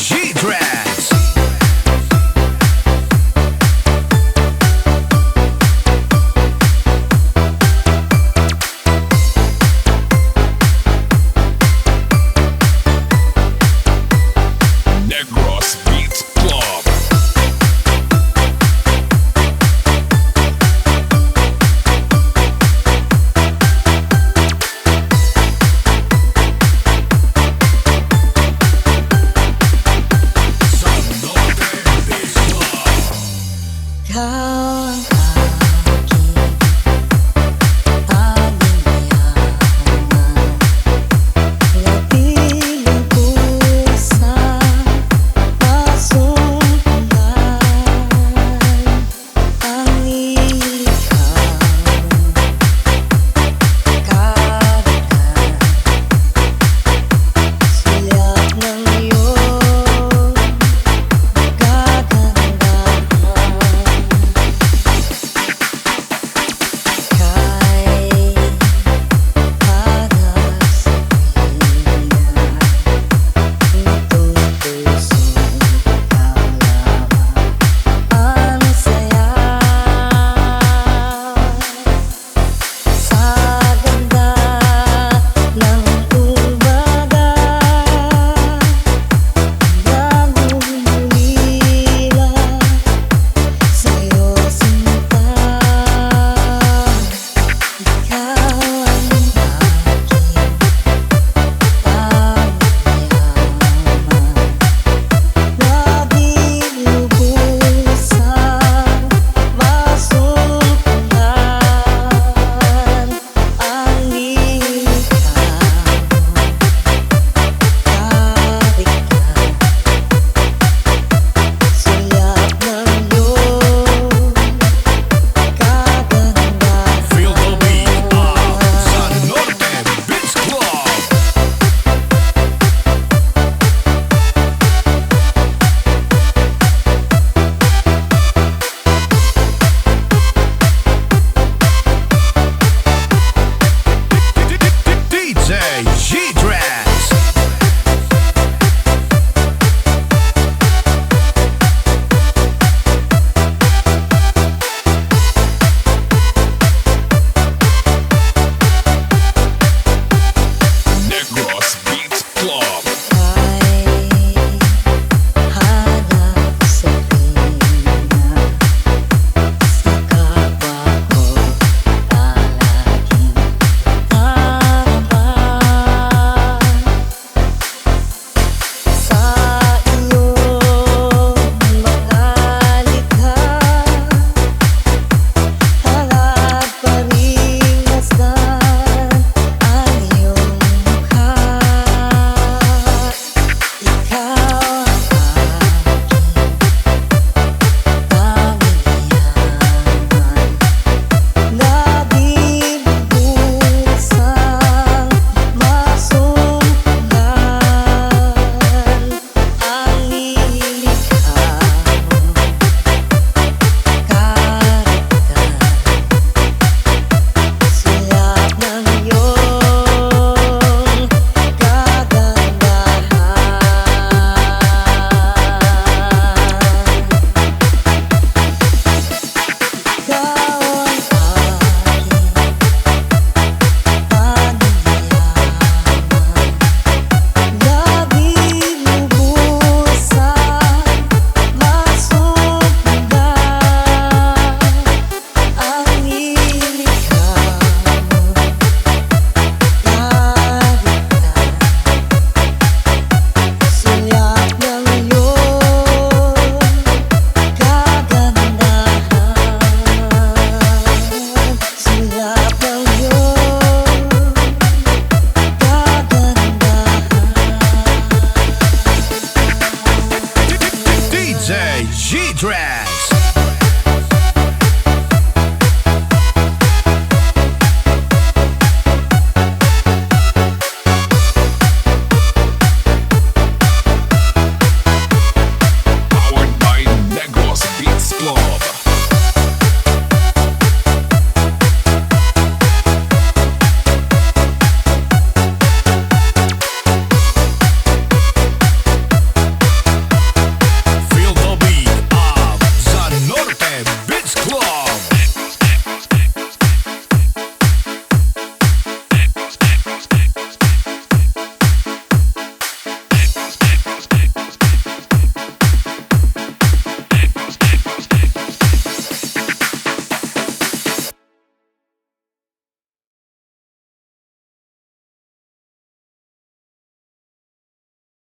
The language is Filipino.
G-Tracks. Negros Beat Club. Kau ang aking yaman, napiling pusa, masumpungan ang ikaw, kagad sulap ng iyong kagandahan. Feel the beat of Sa Norte Beats Club. DJ G-Tracks. Negros Beat Club. Hanap sa pinya, sa kapwa ko palaging tama. Sa iyong mga likha, harap pa rin masdan ang iyong mukha. Ikaw ang aking yaman, labing pusang masumpungan ang ikaw, kagad sulap ng iyong kagandahan. Ikaw ang aking yaman, labing lubusang masumpungan ang ikaw, sulap ng iyong kagandahan, sulap ng iyong kagandahan. DJ G-Tracks.